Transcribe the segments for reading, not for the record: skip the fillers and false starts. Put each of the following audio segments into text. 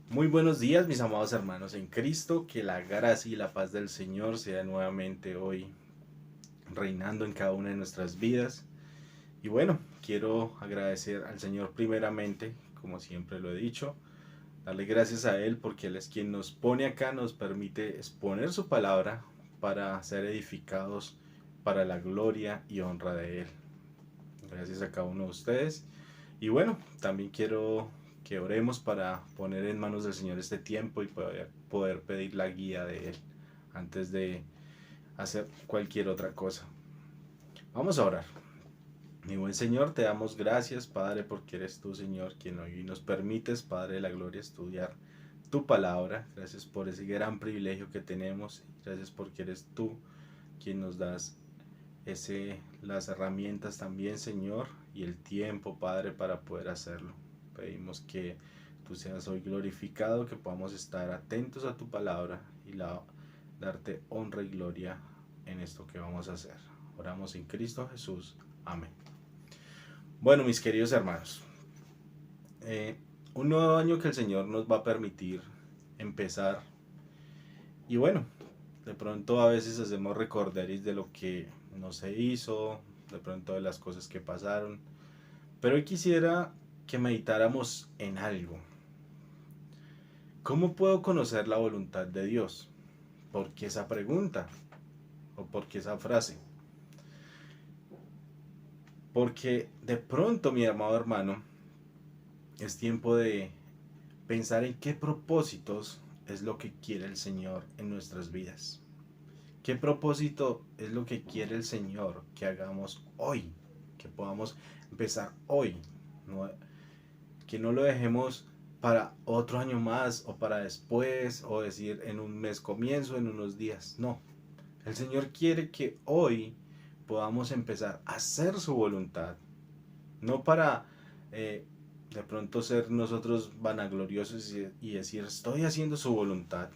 Muy buenos días, mis amados hermanos en Cristo, que la gracia y la paz del Señor sea nuevamente hoy reinando en cada una de nuestras vidas. Y bueno, quiero agradecer al Señor primeramente, como siempre lo he dicho, darle gracias a Él porque Él es quien nos pone acá, nos permite exponer su palabra para ser edificados para la gloria y honra de Él. Gracias a cada uno de ustedes. Y bueno, también quiero que oremos para poner en manos del Señor este tiempo y poder pedir la guía de Él antes de hacer cualquier otra cosa. Vamos a orar. Mi buen Señor, te damos gracias, Padre, porque eres tú, Señor, quien hoy nos permites, Padre de la Gloria, estudiar tu palabra. Gracias por ese gran privilegio que tenemos. Gracias porque eres tú quien nos das las herramientas también, Señor, y el tiempo, Padre, para poder hacerlo. Pedimos que tú seas hoy glorificado, que podamos estar atentos a tu palabra y darte honra y gloria en esto que vamos a hacer. Oramos en Cristo Jesús. Amén. Bueno, mis queridos hermanos, eh, un nuevo año que el Señor nos va a permitir empezar. Y bueno, de pronto a veces hacemos recorderis de lo que no se hizo, de pronto de las cosas que pasaron. Pero hoy quisiera que meditáramos en algo. ¿Cómo puedo conocer la voluntad de Dios? ¿Por qué esa pregunta? ¿O por qué esa frase? Porque de pronto, mi amado hermano, es tiempo de pensar en qué propósitos es lo que quiere el Señor en nuestras vidas. ¿Qué propósito es lo que quiere el Señor que hagamos hoy? Que podamos empezar hoy. ¿No? Que no lo dejemos para otro año más o para después o decir en un mes comienzo, en unos días. No. El Señor quiere que hoy podamos empezar a hacer su voluntad. No para de pronto ser nosotros vanagloriosos y decir estoy haciendo su voluntad.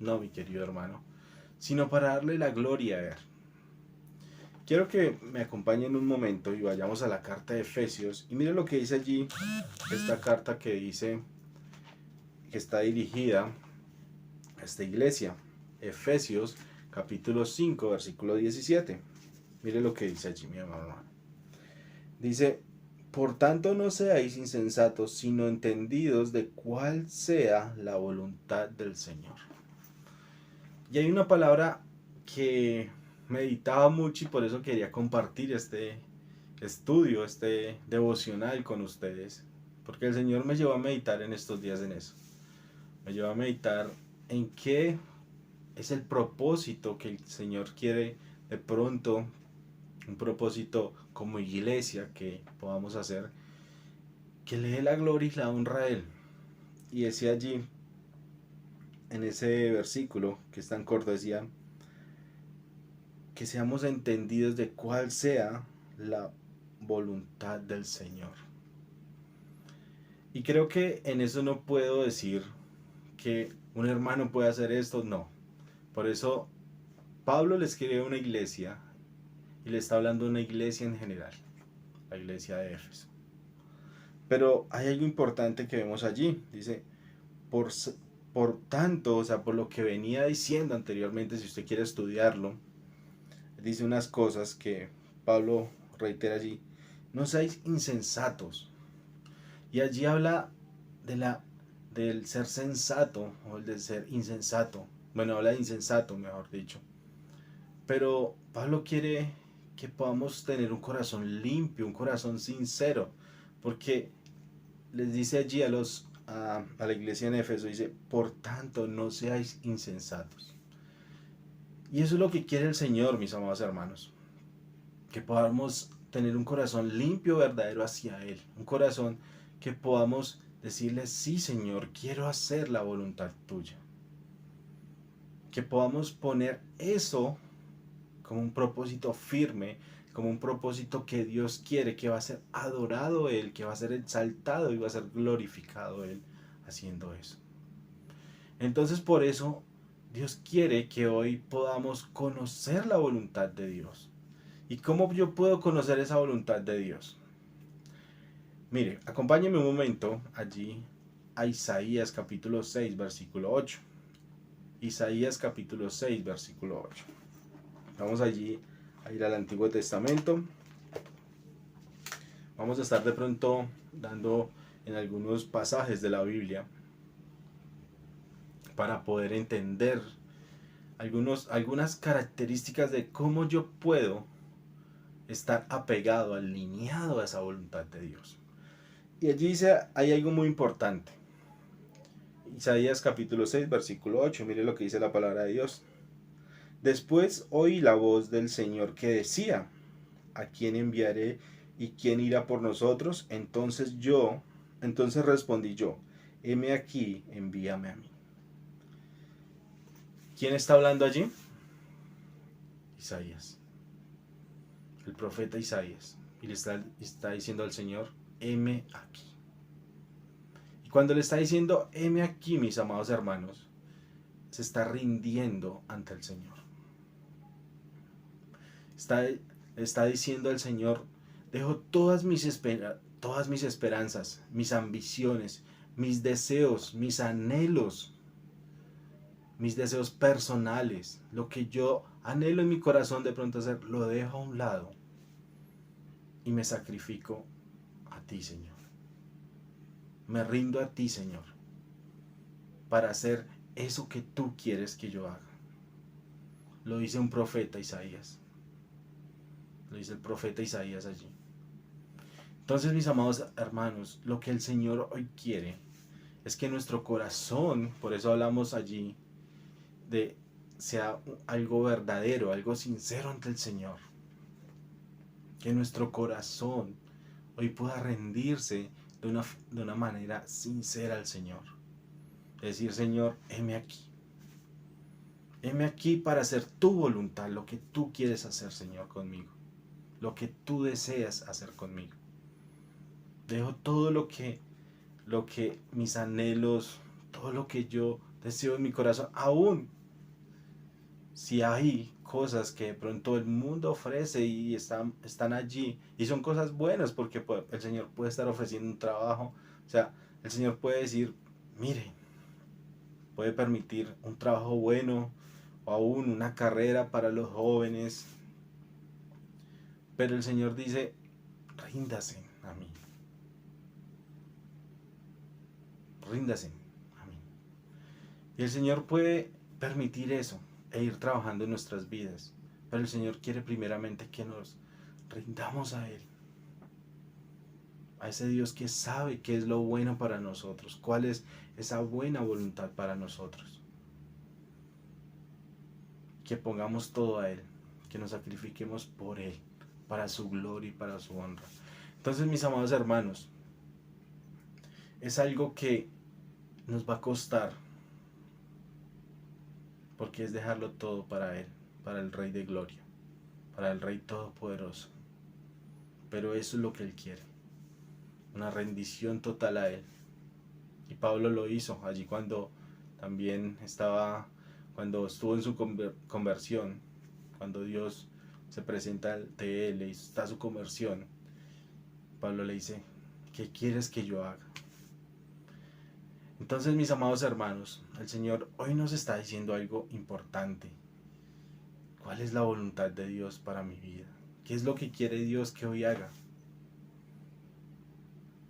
No, mi querido hermano. Sino para darle la gloria a Él. Quiero que me acompañen un momento y vayamos a la carta de Efesios. Y miren lo que dice allí, esta carta que dice que está dirigida a esta iglesia. Efesios capítulo 5 versículo 17. Mire lo que dice allí, mi hermano. Dice, por tanto no seáis insensatos, sino entendidos de cuál sea la voluntad del Señor. Y hay una palabra que meditaba mucho y por eso quería compartir este estudio, este devocional con ustedes. Porque el Señor me llevó a meditar en estos días en eso. Me llevó a meditar en qué es el propósito que el Señor quiere de pronto, un propósito como iglesia que podamos hacer, que le dé la gloria y la honra a Él. Y decía allí, en ese versículo que es tan corto, decía, que seamos entendidos de cuál sea la voluntad del Señor. Y creo que en eso no puedo decir que un hermano puede hacer esto, no. Por eso Pablo le escribe a una iglesia y le está hablando de una iglesia en general, la iglesia de Éfeso. Pero hay algo importante que vemos allí, dice, por, por tanto, o sea, por lo que venía diciendo anteriormente, si usted quiere estudiarlo, dice unas cosas que Pablo reitera allí, no seáis insensatos. Y allí habla de del ser sensato o el del ser insensato. Bueno, habla de insensato, mejor dicho. Pero Pablo quiere que podamos tener un corazón limpio, un corazón sincero, porque les dice allí a la iglesia en Éfeso, dice, por tanto no seáis insensatos. Y eso es lo que quiere el Señor, mis amados hermanos, que podamos tener un corazón limpio, verdadero hacia Él, un corazón que podamos decirle, sí Señor, quiero hacer la voluntad tuya. Que podamos poner eso como un propósito firme, como un propósito que Dios quiere, que va a ser adorado Él, que va a ser exaltado y va a ser glorificado Él haciendo eso. Entonces por eso Dios quiere que hoy podamos conocer la voluntad de Dios. ¿Y cómo yo puedo conocer esa voluntad de Dios? Mire, acompáñeme un momento allí a Isaías capítulo 6, versículo 8. Isaías capítulo 6, versículo 8. Vamos allí a ir al Antiguo Testamento. Vamos a estar de pronto dando en algunos pasajes de la Biblia para poder entender algunas características de cómo yo puedo estar apegado, alineado a esa voluntad de Dios. Y allí hay algo muy importante. Isaías capítulo 6, versículo 8. Mire lo que dice la palabra de Dios. Después oí la voz del Señor que decía: ¿a quién enviaré y quién irá por nosotros? Entonces respondí yo: heme aquí, envíame a mí. ¿Quién está hablando allí? Isaías, el profeta Isaías. Y le está diciendo al Señor: heme aquí. Y cuando le está diciendo heme aquí, mis amados hermanos, se está rindiendo ante el Señor. Está diciendo al Señor: dejo todas mis esperanzas, mis ambiciones, mis deseos, mis anhelos, mis deseos personales, lo que yo anhelo en mi corazón de pronto hacer, lo dejo a un lado y me sacrifico a ti, Señor. Me rindo a ti, Señor, para hacer eso que tú quieres que yo haga. Lo dice un profeta Isaías. Lo dice el profeta Isaías allí. Entonces, mis amados hermanos, lo que el Señor hoy quiere es que nuestro corazón, por eso hablamos allí, de sea algo verdadero, algo sincero ante el Señor. Que nuestro corazón hoy pueda rendirse de una manera sincera al Señor. Es decir: Señor, heme aquí. Heme aquí para hacer tu voluntad, lo que tú quieres hacer, Señor, conmigo. Lo que tú deseas hacer conmigo. Dejo todo lo que mis anhelos, todo lo que yo deseo en mi corazón, aún si hay cosas que de pronto el mundo ofrece y están allí, y son cosas buenas, porque el Señor puede estar ofreciendo un trabajo, o sea, el Señor puede decir: mire, puede permitir un trabajo bueno, o aún una carrera para los jóvenes, pero el Señor dice: ríndase a mí. Ríndase a mí. Y el Señor puede permitir eso e ir trabajando en nuestras vidas, pero el Señor quiere primeramente que nos rindamos a Él, a ese Dios que sabe qué es lo bueno para nosotros, cuál es esa buena voluntad para nosotros. Que pongamos todo a Él, que nos sacrifiquemos por Él, para su gloria y para su honra. Entonces, mis amados hermanos, es algo que nos va a costar, porque es dejarlo todo para Él, para el Rey de Gloria, para el Rey Todopoderoso. Pero eso es lo que Él quiere, una rendición total a Él. Y Pablo lo hizo allí cuando estuvo en su conversión, cuando Dios se presenta ante Él y está su conversión. Pablo le dice: ¿qué quieres que yo haga? Entonces, mis amados hermanos, el Señor hoy nos está diciendo algo importante. ¿Cuál es la voluntad de Dios para mi vida? ¿Qué es lo que quiere Dios que hoy haga?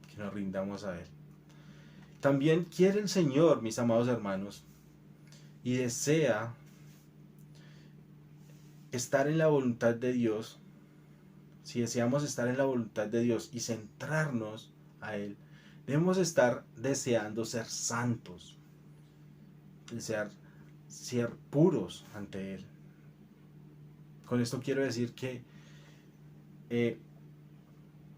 Que nos rindamos a Él. También quiere el Señor, mis amados hermanos, y desea estar en la voluntad de Dios. Si deseamos estar en la voluntad de Dios y centrarnos a Él, debemos estar deseando ser santos, desear ser puros ante Él. Con esto quiero decir que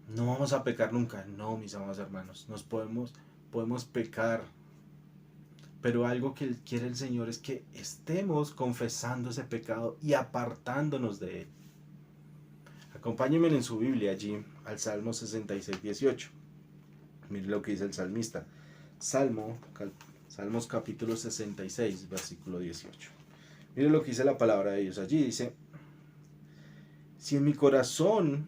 no vamos a pecar nunca. No, mis amados hermanos, podemos pecar, pero algo que quiere el Señor es que estemos confesando ese pecado y apartándonos de él. Acompáñenme en su Biblia allí al Salmo 66, 18. Mire lo que dice el salmista. Salmos capítulo 66, versículo 18. Mire lo que dice la palabra de Dios. Allí dice: si en mi corazón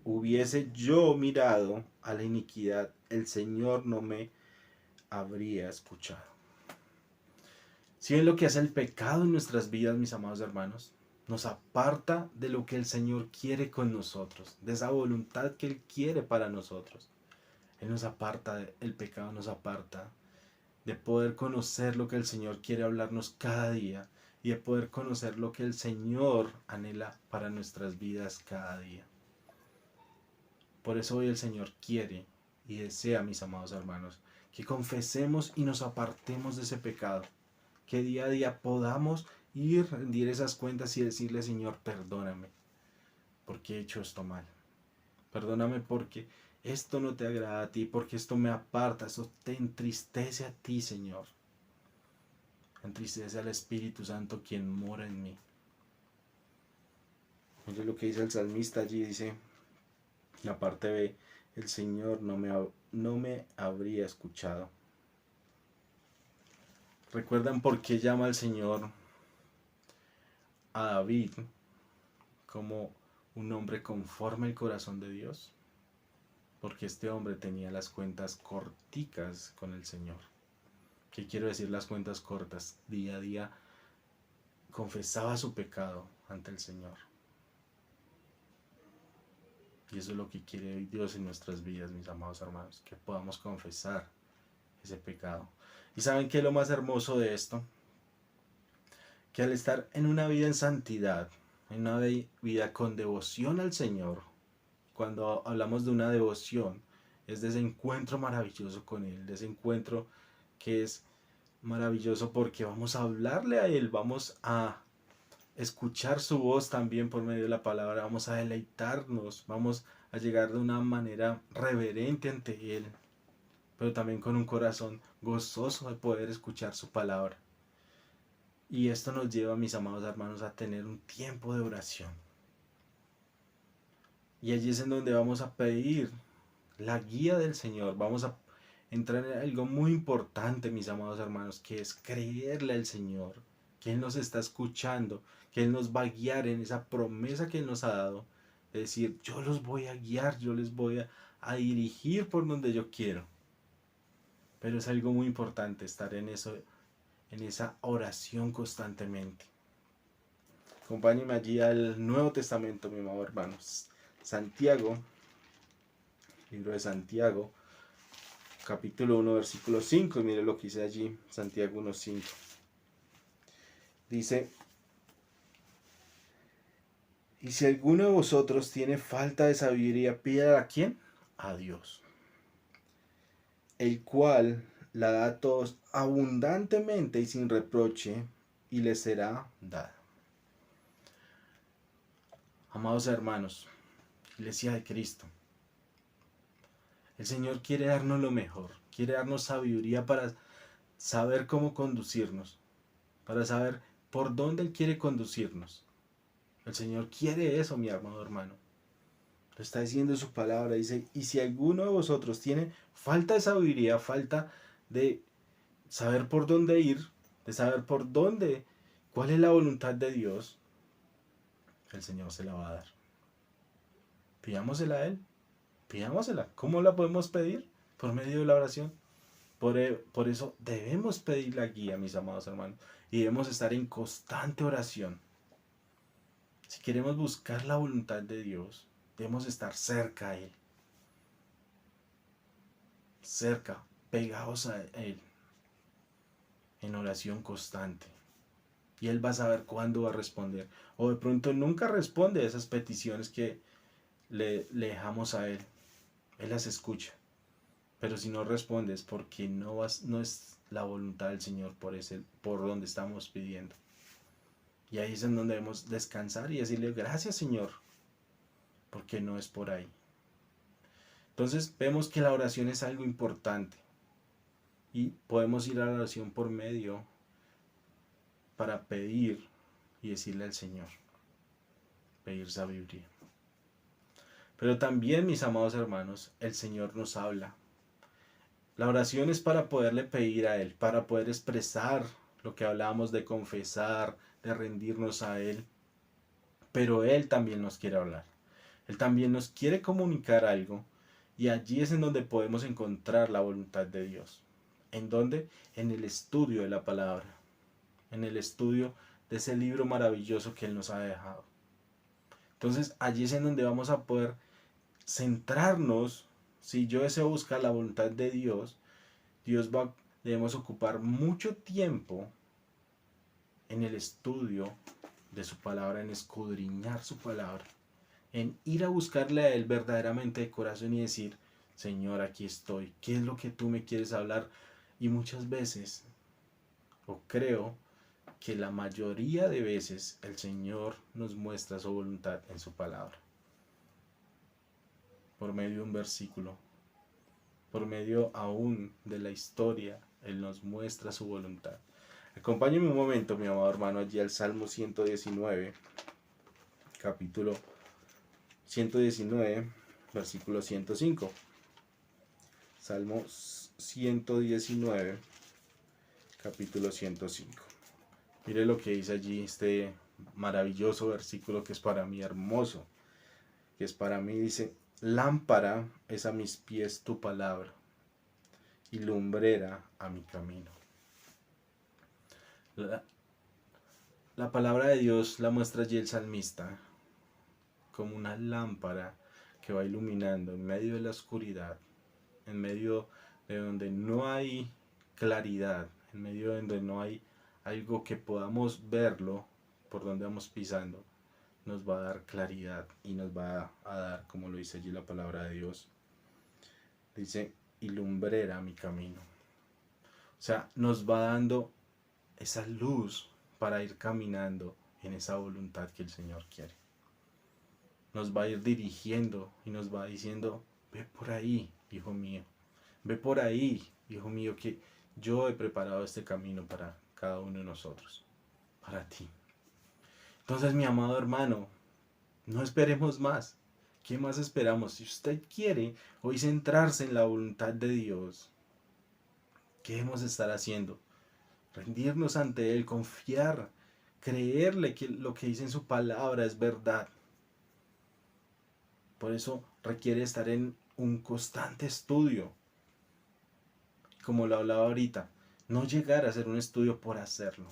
hubiese yo mirado a la iniquidad, el Señor no me habría escuchado. Si ven lo que hace el pecado en nuestras vidas, mis amados hermanos, nos aparta de lo que el Señor quiere con nosotros, de esa voluntad que Él quiere para nosotros. Él nos aparta, el pecado nos aparta de poder conocer lo que el Señor quiere hablarnos cada día y de poder conocer lo que el Señor anhela para nuestras vidas cada día. Por eso hoy el Señor quiere y desea, mis amados hermanos, que confesemos y nos apartemos de ese pecado, que día a día podamos ir, rendir esas cuentas y decirle: Señor, perdóname porque he hecho esto mal. Perdóname porque esto no te agrada a ti, porque esto me aparta, esto te entristece a ti, Señor. Entristece al Espíritu Santo quien mora en mí. Mire lo que dice el salmista allí, dice en la parte B: el Señor no me habría escuchado. ¿Recuerdan por qué llama al Señor a David como un hombre conforme al corazón de Dios? Porque este hombre tenía las cuentas corticas con el Señor. ¿Qué quiero decir las cuentas cortas? Día a día confesaba su pecado ante el Señor. Y eso es lo que quiere Dios en nuestras vidas, mis amados hermanos, que podamos confesar ese pecado. ¿Y saben qué es lo más hermoso de esto? Que al estar en una vida en santidad, en una vida con devoción al Señor, cuando hablamos de una devoción, es de ese encuentro maravilloso con Él, de ese encuentro que es maravilloso porque vamos a hablarle a Él, vamos a escuchar su voz también por medio de la palabra, vamos a deleitarnos, vamos a llegar de una manera reverente ante Él, pero también con un corazón gozoso de poder escuchar su palabra. Y esto nos lleva, mis amados hermanos, a tener un tiempo de oración. Y allí es en donde vamos a pedir la guía del Señor. Vamos a entrar en algo muy importante, mis amados hermanos, que es creerle al Señor, que Él nos está escuchando, que Él nos va a guiar en esa promesa que Él nos ha dado. Es decir, yo los voy a guiar, yo les voy a dirigir por donde yo quiero. Pero es algo muy importante estar en eso, en esa oración constantemente. Acompáñenme allí al Nuevo Testamento, mis amados hermanos. Santiago, libro de Santiago, capítulo 1, versículo 5. Y mire lo que dice allí, Santiago 1:5. Dice: y si alguno de vosotros tiene falta de sabiduría, pídala ¿a quién? A Dios, el cual la da a todos abundantemente y sin reproche, y le será dada. Amados hermanos, Iglesia de Cristo, el Señor quiere darnos lo mejor, quiere darnos sabiduría para saber cómo conducirnos, para saber por dónde Él quiere conducirnos. El Señor quiere eso, mi amado hermano. Lo está diciendo su palabra, dice: y si alguno de vosotros tiene falta de sabiduría, falta de saber por dónde ir, de saber por dónde, cuál es la voluntad de Dios, el Señor se la va a dar. Pidámosela a Él, pidámosela. ¿Cómo la podemos pedir? Por medio de la oración. Por eso debemos pedir la guía, mis amados hermanos, y debemos estar en constante oración. Si queremos buscar la voluntad de Dios, debemos estar cerca a Él, cerca, pegados a Él, en oración constante. Y Él va a saber cuándo va a responder. O de pronto nunca responde a esas peticiones que le dejamos a Él. Él las escucha. Pero si no responde es porque no es la voluntad del Señor por donde estamos pidiendo. Y ahí es en donde debemos descansar y decirle: gracias, Señor, porque no es por ahí. Entonces vemos que la oración es algo importante. Y podemos ir a la oración por medio para pedir y decirle al Señor, pedir sabiduría. Pero también, mis amados hermanos, el Señor nos habla. La oración es para poderle pedir a Él, para poder expresar lo que hablábamos de confesar, de rendirnos a Él. Pero Él también nos quiere hablar. Él también nos quiere comunicar algo. Y allí es en donde podemos encontrar la voluntad de Dios. ¿En dónde? En el estudio de la palabra, en el estudio de ese libro maravilloso que Él nos ha dejado. Entonces allí es en donde vamos a poder centrarnos. Si yo deseo buscar la voluntad de Dios, debemos ocupar mucho tiempo en el estudio de su palabra, en escudriñar su palabra, en ir a buscarle a Él verdaderamente de corazón y decir, Señor, aquí estoy, ¿qué es lo que tú me quieres hablar? Y muchas veces, o creo que la mayoría de veces, el Señor nos muestra su voluntad en su palabra, por medio de un versículo, por medio aún de la historia, Él nos muestra su voluntad. Acompáñeme un momento, mi amado hermano, allí al Salmo 119, capítulo 119, versículo 105. Salmo 119, capítulo 105. Mire lo que dice allí este maravilloso versículo que es para mí hermoso, que es para mí, dice, lámpara es a mis pies tu palabra y lumbrera a mi camino. La palabra de Dios la muestra allí el salmista como una lámpara que va iluminando en medio de la oscuridad, en medio de donde no hay claridad, en medio de donde no hay algo que podamos verlo por donde vamos pisando, nos va a dar claridad y nos va a dar, como lo dice allí la palabra de Dios, dice, y lumbrera mi camino. O sea, nos va dando esa luz para ir caminando en esa voluntad que el Señor quiere. Nos va a ir dirigiendo y nos va diciendo, ve por ahí, hijo mío, ve por ahí, hijo mío, que yo he preparado este camino para cada uno de nosotros, para ti. Entonces, mi amado hermano, no esperemos más. ¿Qué más esperamos? Si usted quiere hoy centrarse en la voluntad de Dios, ¿qué debemos estar haciendo? Rendirnos ante Él, confiar, creerle que lo que dice en su palabra es verdad. Por eso requiere estar en un constante estudio. Como lo hablaba ahorita, no llegar a hacer un estudio por hacerlo,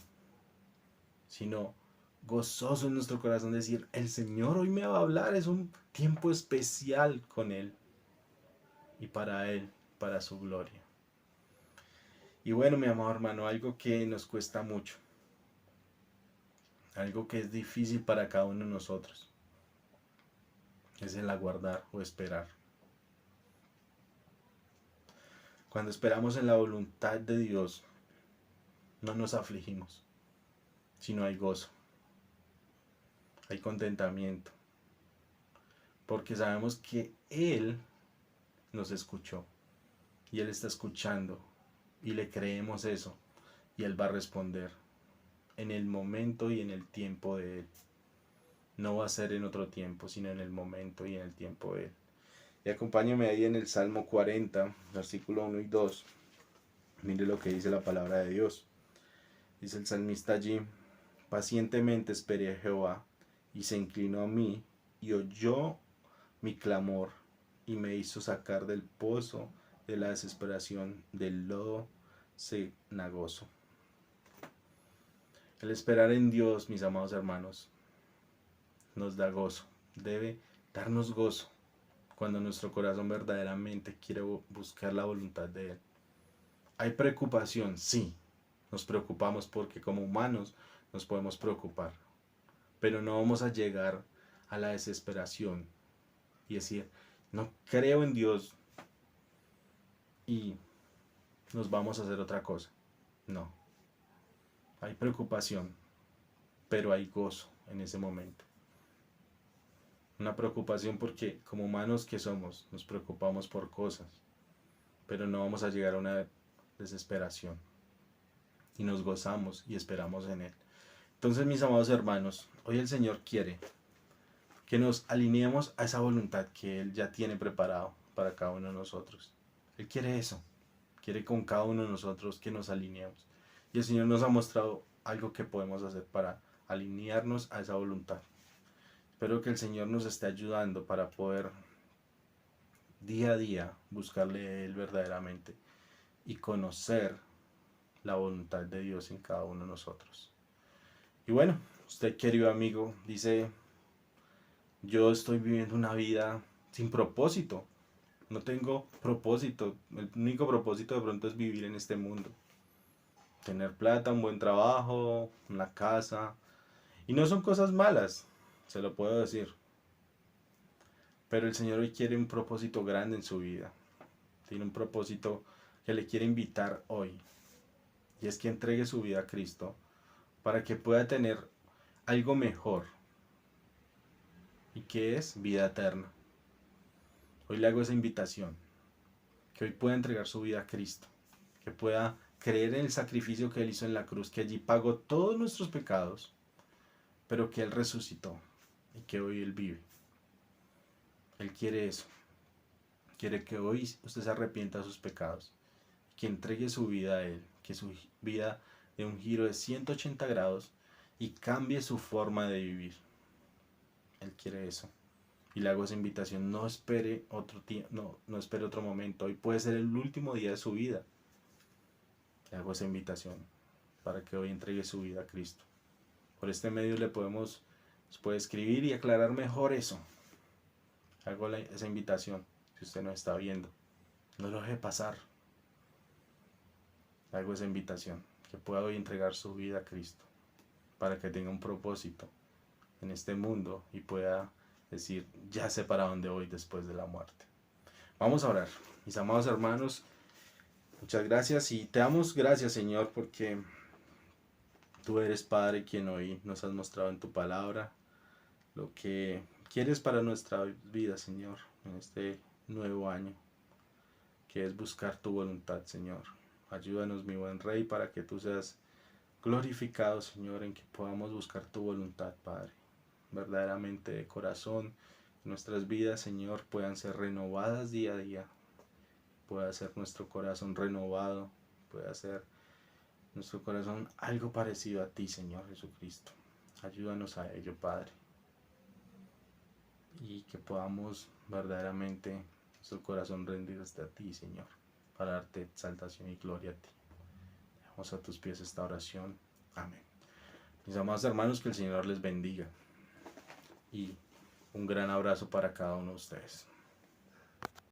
sino gozoso en nuestro corazón decir, el Señor hoy me va a hablar, es un tiempo especial con Él y para Él, para su gloria. Y bueno, mi amado hermano, algo que nos cuesta mucho, algo que es difícil para cada uno de nosotros, es el aguardar o esperar. Cuando esperamos en la voluntad de Dios, no nos afligimos, sino hay gozo, hay contentamiento, porque sabemos que Él nos escuchó y Él está escuchando y le creemos eso y Él va a responder en el momento y en el tiempo de Él. No va a ser en otro tiempo, sino en el momento y en el tiempo de Él. Y acompáñame ahí en el Salmo 40, versículo 1 y 2. Mire lo que dice la palabra de Dios. Dice el salmista allí, pacientemente esperé a Jehová, y se inclinó a mí, y oyó mi clamor, y me hizo sacar del pozo de la desesperación, del lodo cenagoso. El esperar en Dios, mis amados hermanos, nos da gozo, debe darnos gozo cuando nuestro corazón verdaderamente quiere buscar la voluntad de Él. Hay preocupación, sí, nos preocupamos porque como humanos nos podemos preocupar, pero no vamos a llegar a la desesperación y decir, no creo en Dios y nos vamos a hacer otra cosa. No, hay preocupación, pero hay gozo en ese momento. Una preocupación porque como humanos que somos, nos preocupamos por cosas, pero no vamos a llegar a una desesperación. Y nos gozamos y esperamos en Él. Entonces, mis amados hermanos, hoy el Señor quiere que nos alineemos a esa voluntad que Él ya tiene preparado para cada uno de nosotros. Él quiere eso, quiere con cada uno de nosotros que nos alineemos. Y el Señor nos ha mostrado algo que podemos hacer para alinearnos a esa voluntad. Espero que el Señor nos esté ayudando para poder día a día buscarle a Él verdaderamente y conocer la voluntad de Dios en cada uno de nosotros. Y bueno, usted querido amigo, dice, yo estoy viviendo una vida sin propósito, no tengo propósito, el único propósito de pronto es vivir en este mundo, tener plata, un buen trabajo, una casa, y no son cosas malas, se lo puedo decir, pero el Señor hoy quiere un propósito grande en su vida, tiene un propósito que le quiere invitar hoy, y es que entregue su vida a Cristo para que pueda tener algo mejor, y que es vida eterna. Hoy le hago esa invitación, que hoy pueda entregar su vida a Cristo, que pueda creer en el sacrificio que Él hizo en la cruz, que allí pagó todos nuestros pecados, pero que Él resucitó y que hoy Él vive. Él quiere eso, quiere que hoy usted se arrepienta de sus pecados, que entregue su vida a Él, que su vida dé un giro de 180 grados y cambie su forma de vivir. Él quiere eso. Y le hago esa invitación, no espere otro tiempo, no espere otro momento, hoy puede ser el último día de su vida. Le hago esa invitación para que hoy entregue su vida a Cristo. Por este medio nos puede escribir y aclarar mejor eso. Hago esa invitación, si usted no está viendo, no lo deje pasar. Le hago esa invitación, que pueda hoy entregar su vida a Cristo, para que tenga un propósito en este mundo y pueda decir, ya sé para dónde voy después de la muerte. Vamos a orar. Mis amados hermanos, muchas gracias y te damos gracias, Señor, porque tú eres Padre quien hoy nos has mostrado en tu palabra lo que quieres para nuestra vida, Señor, en este nuevo año, que es buscar tu voluntad, Señor. Ayúdanos, mi buen Rey, para que tú seas glorificado, Señor, en que podamos buscar tu voluntad, Padre. Verdaderamente de corazón, nuestras vidas, Señor, puedan ser renovadas día a día. Pueda ser nuestro corazón renovado, pueda ser nuestro corazón algo parecido a ti, Señor Jesucristo. Ayúdanos a ello, Padre. Y que podamos verdaderamente nuestro corazón rendirse a ti, Señor, para darte exaltación y gloria a ti. Dejamos a tus pies esta oración. Amén. Mis amados hermanos, que el Señor les bendiga. Y un gran abrazo para cada uno de ustedes.